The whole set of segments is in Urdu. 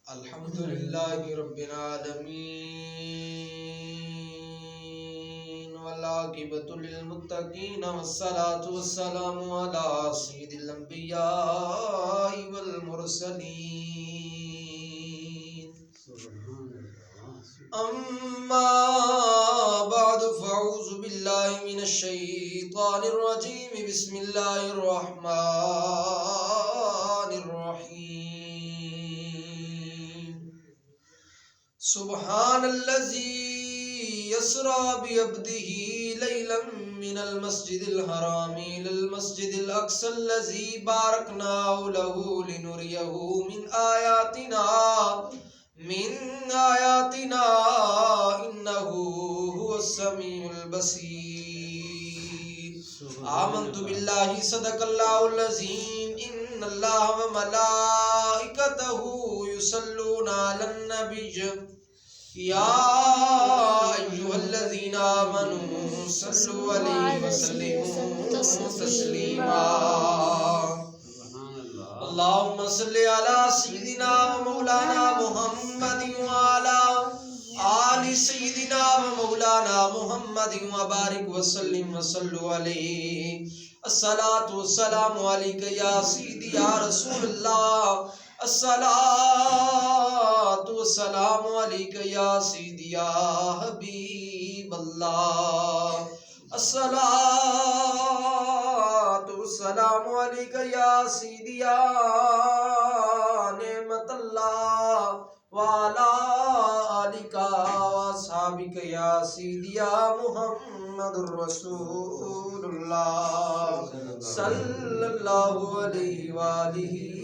الحمد لله رب العالمين والعاقبة للمتقين والصلاة والسلام على سيد الأنبياء والمرسلين أما بعد فأعوذ بالله من الشيطان الرجيم بسم الله الرحمن الرحيم سبحان الذي يسرى بعبده ليلا من المسجد الحرام إلى المسجد الأقصى الذي باركنا حوله لنريه من آياتنا إنه هو السميع البصير آمنت بالله صدق الله العظيم إن الله وملائكته يصلون على النبي يا أيها الذين آمنوا صلوا عليه وسلموا تسليما اللهم صل على سيدنا ومولانا محمد وعلى آل سيدنا ومولانا محمد وبارك وسلم وصلوا عليه الصلاة والسلام عليك يا سيدي يا رسول الله الصلاة والسلام عليك يا سيدي يا حبيب الله الصلاة والسلام عليك يا سيدي يا نعمة الله وعلى آلك وأصحابك يا سيدي يا محمد رسول الله صلى الله عليه وآله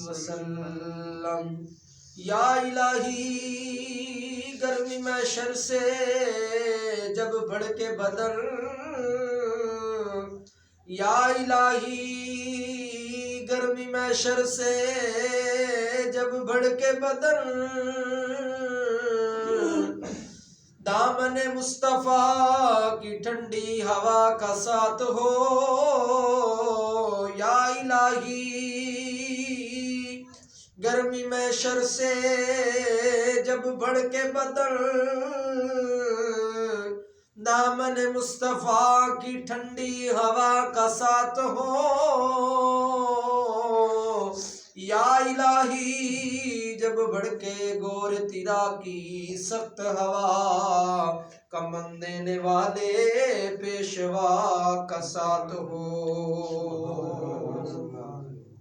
وسلم یا الہی گرمی محشر سے جب بڑھ کے بدن یا الہی گرمی محشر سے جب بڑھ کے بدن دامن مصطفیٰ کی ٹھنڈی ہوا کا ساتھ ہو یا الہی گرمی محشر سے جب بڑھ کے بدن دامن مصطفیٰ کی ٹھنڈی ہوا کا ساتھ ہو یا الہی جب بڑھ کے گور تیرا کی سخت ہوا کمن دینے والے پیشوا کا ساتھ ہو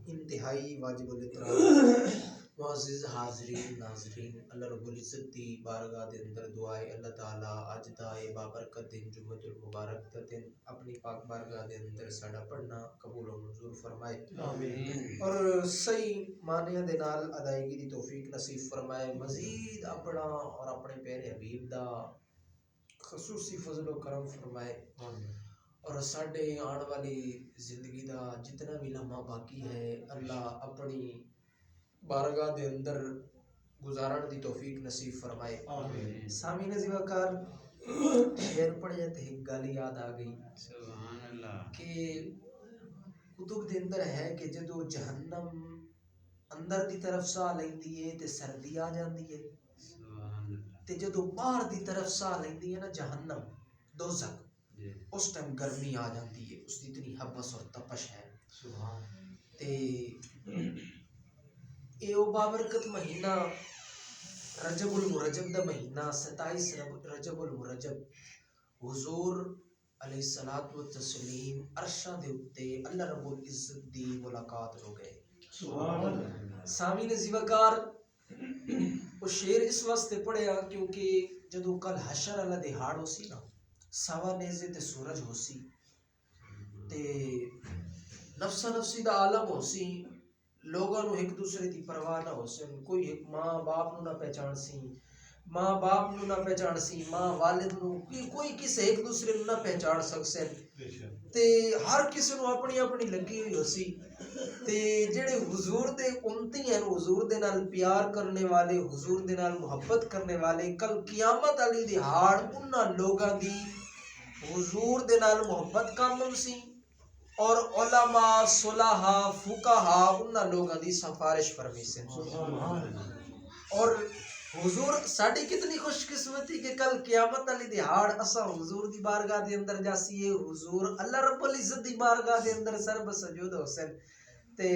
انتہائی واجب الاحترام معزز حاضرین ناظرین اللہ رب العزت دی بارگاہ دے اندر دعائے اللہ تعالی اج دا اے بابرکت دن جمعۃ المبارک دا دن اپنی پاک بارگاہ دے اندر ساڈا پڑھنا قبول و منظور فرمائے آمین اور صحیح معنی دے نال ادائیگی دی توفیق نصیب فرمائے مزید اپنا اور اپنے پیارے حبیب دا خصوصی فضل و کرم فرمائے اور ساڈے آن والی زندگی دا جتنا بھی لمحہ باقی ہے اللہ اپنی بارگاہ دے اندر گزارن دی توفیق نصیب فرمائے آمین سامعین عزیز وقار شعر پڑھے تے ایک گل یاد آ گئی سبحان اللہ کہ کتب دے اندر ہے کہ جدو جہنم اندر دی طرف سا لیندی ہے تے سردی آ جاندی ہے سبحان اللہ تے جدو باہر دی طرف سا لیندی ہے نا جہنم دوزخ اس ٹائم گرمی آ جاتی ہے اس کی اتنی حبس اور تپش ہے سبحان تے اے او بابرکت مہینہ رجب المرجب دا مہینہ 27 رجب المرجب حضور علیہ الصلوۃ والتسلیم عرشاں دے اوتے اللہ رب العزت دی ملاقات ہو گئے سبحان اللہ سامعین عزیز وقار وہ شعر اس واسطے پڑھیا کیونکہ جدو کل حشر والا دہاڑ ہو سی نا سوا نیزے تے سورج ہو سی تے نفسا نفسی دا عالم ہو سی لوگاں نو ایک دوسرے دی پرواہ نہ ہو سن کوئی ایک ماں باپ نو نہ پہچان سی ماں باپ نو نہ پہچان سی ماں والد نو کوئی کسے ایک دوسرے نو نہ پہچان سکسن تے ہر کسے نو اپنی اپنی لگی ہوئی ہو سی تے جڑے حضور دے امتی ہیں حضور دے نال پیار کرنے والے حضور دے نال محبت کرنے والے کل قیامت علی دہاڑ انہاں لوگاں دی حضور دے نال محبت کامل سی اور علماء صلحاء فقہا انہاں لوگاں دی سفارش فرمی سے. اور حضور ساڈی کتنی خوش قسمتی کہ کل قیامت والی دہاڑ اساں حضور دی بارگاہ دے اندر جاسیے. حضور اللہ رب العزت دی بارگاہ دے اندر سر بسجود حسین تے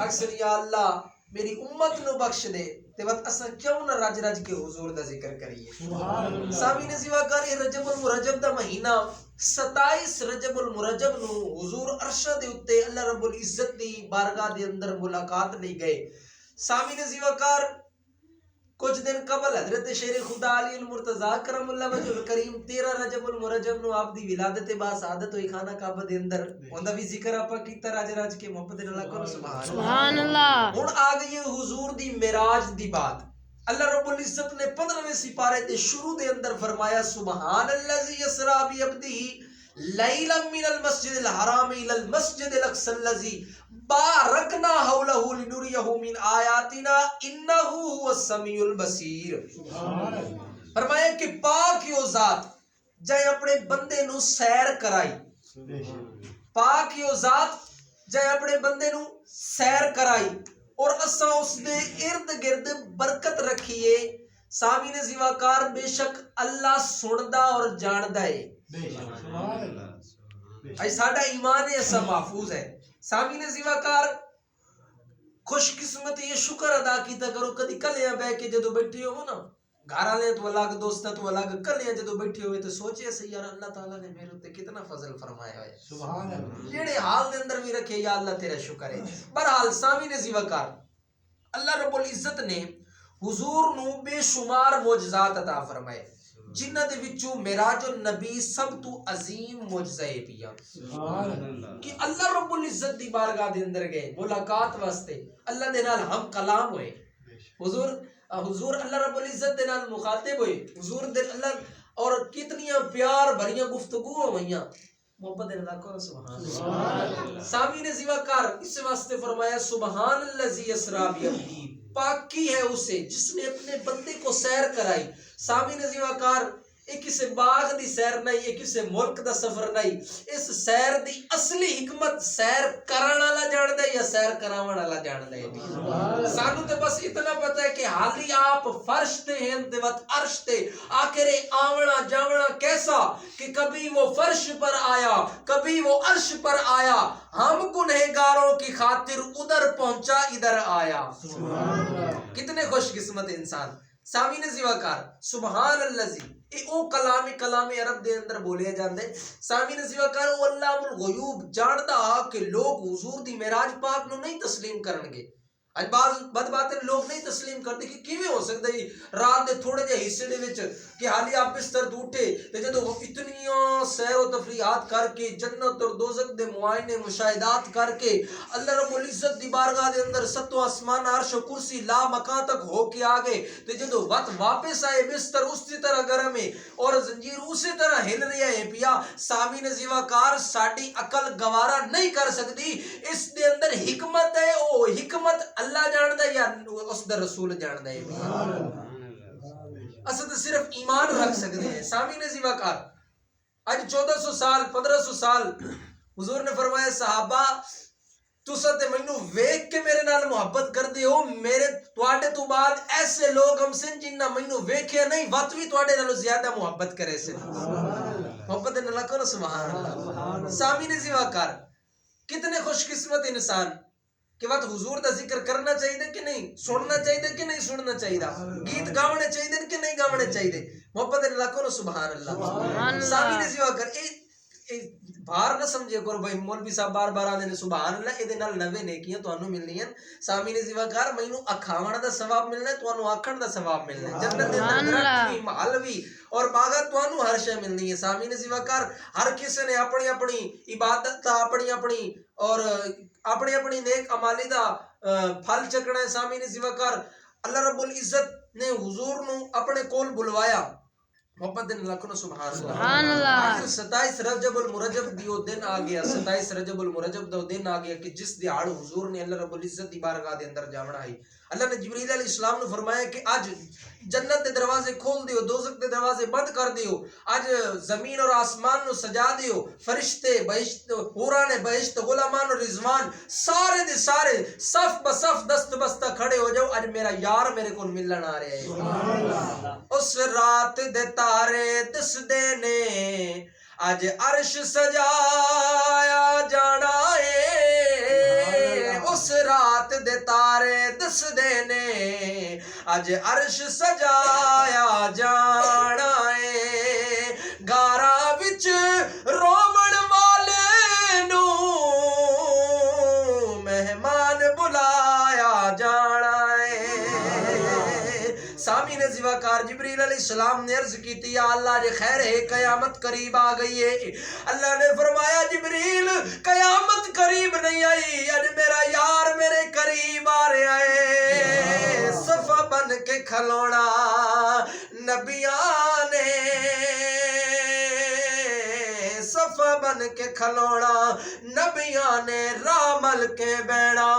اکثر یا اللہ میری امت نو بخش دے تے وقت اساں کیوں نہ رج رج کے حضور دا ذکر کریے. سامعین زیوا کاری رجب المرجب دا مہینہ 27 رجب المرجب نو حضور عرش دے اوتے اللہ رب العزت دی بارگاہ دے اندر ملاقات لئی گئے. سامعین زیوا کار کچھ دن قبل حضرت شیر خدا علی المرتضیٰ کرم اللہ وجہ الکریم 13 رجب المرجب نو آپ دی ولادت با سعادت ہوئی خانہ کعبہ دے اندر اوندا بھی ذکر آپا کیتا راج راج کے محبت اللہ کرو سبحان اللہ. ہن آ گئی حضور دی معراج دی بات. اللہ رب العزت نے 15ویں سپارے دے شروع دے اندر فرمایا سبحان الذی اسری بعبدہ لیلا من المسجد الحرام الى المسجد الاقصى الذی بارکنا حولہ لنریہ من آیاتنا انہ هو السمیع البصیر. فرمایا کہ پاک یو ذات جائے اپنے بندے نو سیر کرائی. پاک یو ذات جائے اپنے بندے نو سیر کرائی اور اساں اس دے ارد گرد برکت رکھیے. سامعین زیواکار بے شک اللہ سندا اور جاندا ہے. اے ساڈا ایمان ہے ایسا محفوظ ہے. سامعین زیواکار خوش قسمتی یہ شکر ادا کیتا کرو. کدی کلیاں بہ کے جدو بیٹھے ہو نا گھر والے تو الگ دوستاں تو الگ کلیاں جدو بیٹھے ہوئے تو سوچے سے یار اللہ تعالیٰ نے میرے تے کتنا فضل فرمایا ہے. سبحان اللہ. جڑے حال دے اندر بھی رکھے یا اللہ تیرا شکر ہے. بہرحال سامعین زیواکار اللہ رب العزت نے حضور نو بے شمار معجزات عطا فرمائے جنہ دے وچوں معراج النبی سب تو عظیم معجزہ ہے پیا. سبحان اللہ. کہ اللہ رب العزت دی بارگاہ دے اندر گئے ملاقات واسطے اللہ دے نال ہم کلام ہوئے. حضور اللہ رب العزت دے نال مخاطب ہوئے. حضور دے اللہ اور کتنیاں پیار بھریاں گفتگو ہوئیاں. محبت دے اللہ کو سبحان اللہ. سامعین زیواکار اس واسطے فرمایا سبحان الذی اسری بعبدہ پاکی ہے اسے جس نے اپنے بندے کو سیر کرائی. سامعین زیواکار ایک کسی باغ دی سیر نہیں ایک کسی ملک دا سفر نہیں. اس سیر دی اصلی حکمت سیر کرن والا جاندا ہے یا سیر کراون والا جاندا ہے. سانو تے بس اتنا پتہ ہے کہ حالی آپ فرش تے ہیں تے وقت عرش تے آخر آونا جاونا کیسا کہ کبھی وہ فرش پر آیا کبھی وہ عرش پر آیا. ہم گنہگاروں کی خاطر ادھر پہنچا ادھر آیا. کتنے خوش قسمت انسان. سامعین زیواکار سبحان الذی او کلام عرب دے اندر بولے جاندے. سامعین زیواکار او علام الغیوب جاندا کہ لوگ حضور دی معراج پاک نو نہیں تسلیم کرن گے. اج بعض بد باتیں لوگ نہیں تسلیم کرتے کہ کیویں ہو سکدا ہے رات دے تھوڑے جے حصے دے وچ کہ حالی آپ بستر تو اٹھے تے جدوں اتنیاں سیر و تفریحات کر کے جنت اور دوزخ دے معائنے مشاہدات کر کے اللہ رب العزت دی بارگاہ دے اندر ستواں آسمان عرش و کرسی لا مکان تک ہو کے آ گئے تے جدوں وقت واپس آئے بستر اسی طرح گرم ہے اور زنجیر اسی طرح ہل رہی ہے پیا. سامعین زیواکار ساڈی عقل گوارا نہیں کر سکتی. اس دے اندر حکمت ہے. او حکمت اللہ جاندا ہے یا اس دا رسول جاندا ہے. اساں تے صرف ایمان رکھ سکتے ہیں. سامعین زیواکار اج 1400 سال 1500 سال حضور نے فرمایا صحابہ تساں تے مینوں ویکھ کے میرے نال محبت کردے ہو. میرے تواڈے تو بعد ایسے لوگ ہم سن جنہاں مینوں ویکھیا نہیں وت وی تواڈے نالوں زیادہ محبت کرے سے. محبت نال کرو سبحان اللہ. سامعین زیواکار کتنے خوش قسمت انسان کہ وقت حضور دا ذکر کرنا چاہیے کہ نہیں سننا چاہیے کہ نہیں سننا چاہیے گیت گاونے چاہیے کہ نہیں گاونے چاہیے. محبت اللہ کرو سبحان اللہ. سامعین زیواکار باہر نہ سمجھے کرو بھائی مولوی صاحب بار بار آندے نے سبحان اللہ اے دے نال 90 نیکیاں تانوں ملنیاں. سامعین زیواکار مینوں اکھاون دا ثواب ملنا ہے تانوں آکھن دا ثواب ملنا ہے. جنت دے اندر درخت محل وی اور باغات تانوں ہر شے ملنی ہے. سامعین زیواکار ہر کسی نے اپنی اپنی عبادت دا اپنی اپنی اور اپنی اپنی نیک امالی دا پھل چکنا ہے. سامعین زیواکار اللہ رب العزت نے حضور نو اپنے کول بلوایا. محبت دن لکھنو سبحان اللہ. آخر 27 رجب المرجب دیو دن آ گیا. 27 رجب المرجب دیو دن آ گیا کہ جس دیہاڑ حضور نے اللہ رب العزت دی بارگاہ دے اندر جاونا ہے. اللہ نے جبریل علیہ السلام نے فرمایا کہ آج جنت دے دروازے کھول دیو، دوزخ دے دروازے بند کر دیو، آج زمین اور آسمان نو سجا دیو، فرشتے بہشت، حوران بہشت، غلامان اور رضوان سارے دے سارے صف بصف دست بستہ کھڑے ہو جاؤ، آج میرا یار میرے کو ملن آ رہے ہیں۔ اس رات دے تارے دس دینے آج عرش سجایا جانا ہے، اس رات دے تارے دس دینے آج عرش سجایا جانا ہے، گارا وچ رومن والے نو مہمان بلایا جانا ہے۔ سامعین زیواکار جبریل علیہ السلام نے عرض کی تھی یا اللہ جے خیر ہے قیامت قریب آ گئی ہے۔ اللہ نے فرمایا جبریل قیامت قریب نہیں آئی، آج میرا یار میرے قریب آ رہا ہے۔ صفا بن کے کھلونا نبیاں نے، صفا بن کے کھلونا نبیاں نے، رامل کے بینا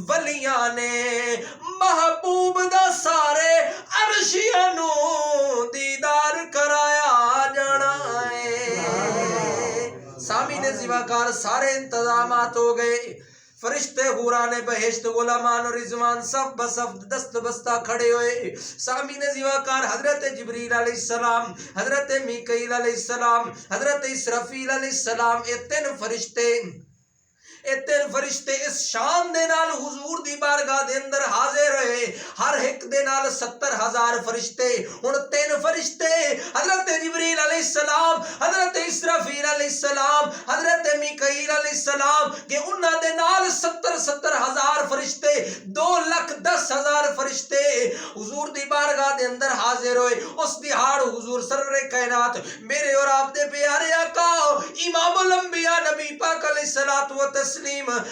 ولیاں نے، محبوب دا سارے عرشیاں نو دیدار کرایا جانا ہے۔ سامعین زیواکار سارے انتظامات ہو گئے، فرشتے حوران بہشت غلامان اور رضوان صف بصف دست بستہ کھڑے ہوئے۔ سامعین زیواکار حضرت جبریل علیہ السلام، حضرت میکائیل علیہ السلام، حضرت اسرافیل علیہ السلام، یہ تین فرشتے اس شان دے نال حضور دی بارگاہ دے اندر حاضر رہے، ہر ایک دے نال 70,000 فرشتے۔ ان تین فرشتے حضرت جبریل علیہ السلام، حضرت اسرافیل علیہ السلام، حضرت میکائیل علیہ السلام کہ انہاں دے نال 70,000 فرشتے، 2,10,000 فرشتے حضور دی بارگاہ دے اندر حاضر ہوئے۔ اس دیہاڑ حضور سرور کائنات میرے اور آپ دے پیارے آقا امام الانبیاء نبی پاک علیہ الصلوۃ والتسلیم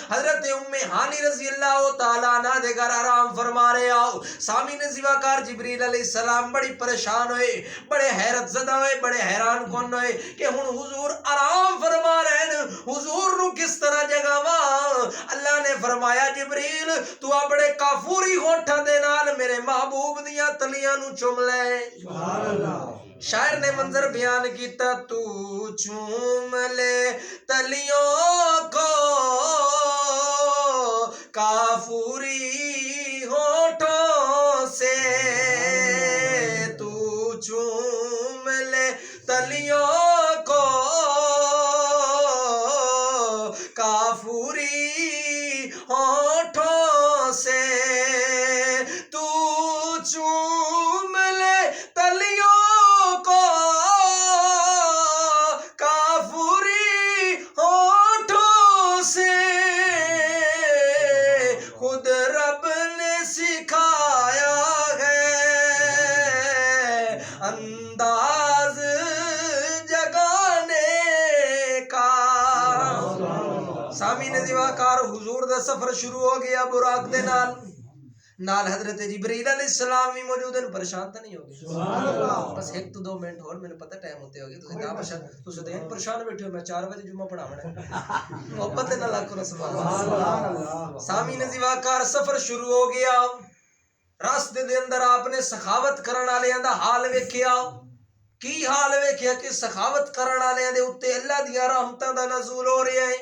حضرت ام ہانی رضی اللہ تعالیٰ عنہ دے گھر آرام فرما رہے آؤ۔ سامعین زیواکار جبریل علیہ السلام بڑی پریشان ہوئے، بڑے حیرت زدہ ہوئے، بڑے حیران کن ہوئے کہ ہن حضور آرام فرما رہے ہیں، حضور نو کس طرح جگاواں؟ اللہ نے فرمایا جبریل تو اپنے کافوری ہونٹاں دے نال میرے محبوب دیاں تلیاں نو چوم لے۔ سبحان اللہ۔ شاعر نے منظر بیان کیتا تو چوم لے تلیوں کو کافوری ہونٹوں سے، تو چوم لے تلیوں کو کافوری ہونٹوں سے، تو چوم لے تلیوں کو کافوری ہونٹوں سے، خود رب نے سکھایا ہے انداز جگانے کا۔ سامعین زیواکار حضور دا سفر شروع ہو گیا براق دے نال حضرت جبریل علیہ السلام بھی موجود ہیں، پریشان تو نہیں ہو گئے؟ بس 1-2 منٹ اور، میں نے پتہ ٹائم ہوتے ہوگی تسی تے پریشان بیٹھے ہو، میں 4 بجے جمعہ پڑھاونا ہے، محبت نہ لاکھو سبحان اللہ۔ سامعین زیواکار سفر شروع ہو گیا، راستے دے اندر آپ نے سخاوت کرن والیاں دا حال ویکھیا۔ کی حال ویکھیا کہ سخاوت کرن والیاں دے اوتے اللہ دی رحمتاں دا نزول ہو رہا ہے۔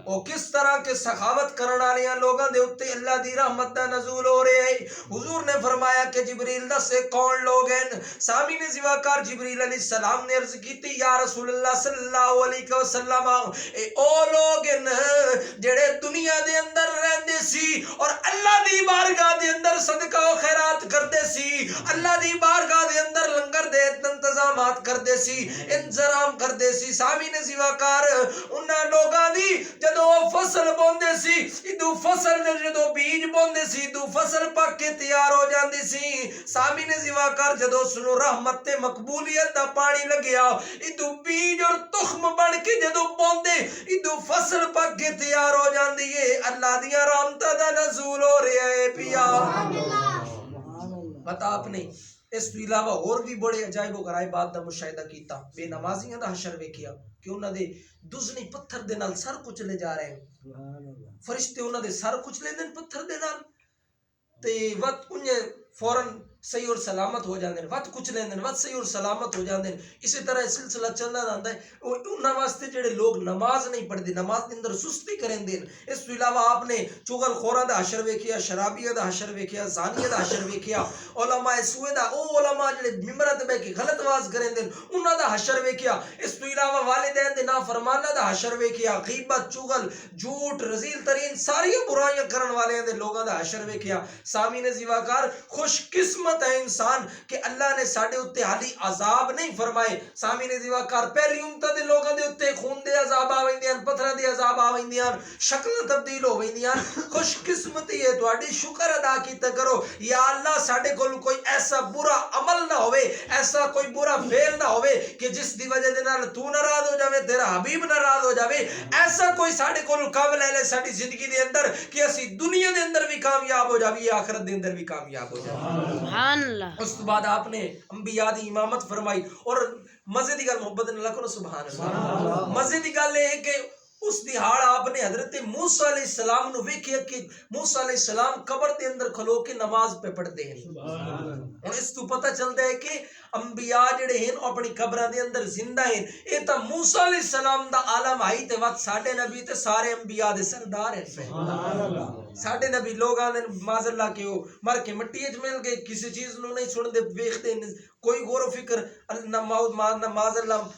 او کس طرح کے سخاوت کرن والیاں لوگاں دے اوتے اللہ دی رحمت دا نزول ہو رہا ہے؟ حضور نے فرمایا کہ جبریل دسے کون لوگ ہیں؟ سامعین زیواکار جبریل علیہ السلام نے عرض کی یا رسول اللہ صلی اللہ علیہ وسلم اے او لوگ ہیں جڑے دنیا دے اندر رہندے سی اور اللہ دی بارگاہ دے اندر صدقہ و خیرات کردے سی، اللہ دی بارگاہ دے اندر لنگر دے انتظامات کردے سی، انتظام کردے سی۔ سامعین زیواکار انہاں لوگاں دی جدو فصل بوندے سی، ادو فصل نے جدو بیج بوندے سی، ادو فصل پک کے تیار ہو جاندی سی۔ سامعین زیواکار جدو سنو رحمت تے مقبولیت دا پانی لگیا، ادو بیج اور تخم بن کے جدو بوندے، ادو فصل پک کے تیار ہو جاندی ہے۔ اللہ دیاں رحمتاں دا نزول ہو رہا ہے پیا۔ پتہ آپ نے اس تو علاوہ اور بھی بڑے عجائب و غرائبات دا مشاہدہ کیتا، بے نمازیاں دا حشر ویکھیا کہ انہاں دے دزنی پتھر دے نال سر کچلے جا رہے ہیں، فرشتے انہاں دے سر کچلے دے پتھر دے نال، تے وقت انہیں فوراً صحیح اور سلامت ہو جاندے ہیں، وقت کچھ لیندے ہیں، وقت صحیح اور سلامت ہو جاندے ہیں. اسی طرح یہ سلسلہ چلدا رہندا ہے. انہاں واسطے جڑے لوگ نماز نہیں پڑھدے، نماز دے اندر سستی کریندے. اس تو علاوہ آپ نے چغل خوراں دا حشر ویکھیا، شرابیاں دا حشر ویکھیا، زانیاں دا حشر ویکھیا، علماء سوء دا او علماء جڑے ممبراں تے بیٹھ کے غلط واز کریندے انہاں دا حشر ویکھیا. اس تو علاوہ والدین دے نافرماناں دا حشر ویکھیا، غیبت، چغل، جھوٹ، رذیل ترین ساری برائیاں کرن والے دے لوگاں دا حشر ویکھیا. سامعین زیواکار، خوش قسمت ہے انسان کہ اللہ نے ساڈے اوتے حالی عذاب نہیں فرمائے. سامعین زیواکار، پہلی امتاں دے لوگاں دے اوتے خون دے عذاب آویندے ہیں، پتھراں دے عذاب آویندے ہیں، شکلاں تبدیل ہوویندیاں. خوش قسمتی ہے تہاڈی، شکر ادا کیتا کرو. یا اللہ ساڈے کول کوئی ایسا برا عمل نہ ہوئے، ایسا کوئی برا فعل نہ ہوئے کہ جس دی وجہ دے نال تو ناراض ہو جاوے، تیرا حبیب ناراض ہو جاوے. ایسا کوئی ساڈے کول کام لے لے ساڈی زندگی دے اندر کہ اسی دنیا دے اندر بھی کامیاب ہو جاوی، آخرت دے اندر بھی کامیاب ہو جاوی. سبحان اللہ. اس تو بعد آپ نے انبیاء دی امامت فرمائی. اور مزے دی گل محبت نال کرو سبحان اللہ. مزے دی گل ہے کہ اس دہاڑ آپ نے حضرت موسیٰ علیہ السلام نو ویکھیا کہ موسیٰ علیہ السلام قبر دے اندر کھلو کے نماز پہ پڑھتے ہیں. ہن اس تو پتہ چلدا ہے کہ انبیاء جڑے ہیں اپنی قبراں دے اندر زندہ ہیں. اے تا موسیٰ علیہ السلام دا عالم آئی تے وقت ساڈے نبی تے سارے انبیاء دے سردار ہیں. ساڈے نبی لوگ آندے معاذ اللہ کہ وہ مر کے مٹی وچ مل گئے، کسی چیز نو نہیں سن دے ویکھتے، کوئی غور و فکر نہ معاذ اللہ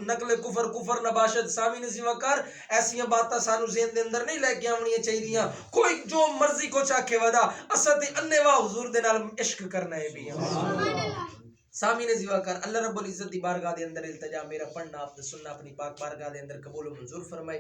نقل کفر نباشت. سامعین زیواکار، ایسیاں باتاں سانو ذہن دے اندر نہیں لے کے آونیاں چاہیدیاں. کوئی جو مرضی کو چاکھے ودا، اساں تے انے واہ حضور دے نال عشق کرنا ہے بھی. سامعین زیواکار، اللہ رب العزت دی بارگاہ دے اندر التجا میرا پڑھنا آپ نے سننا اپنی پاک بارگاہ دے اندر قبول و منظور فرمائے.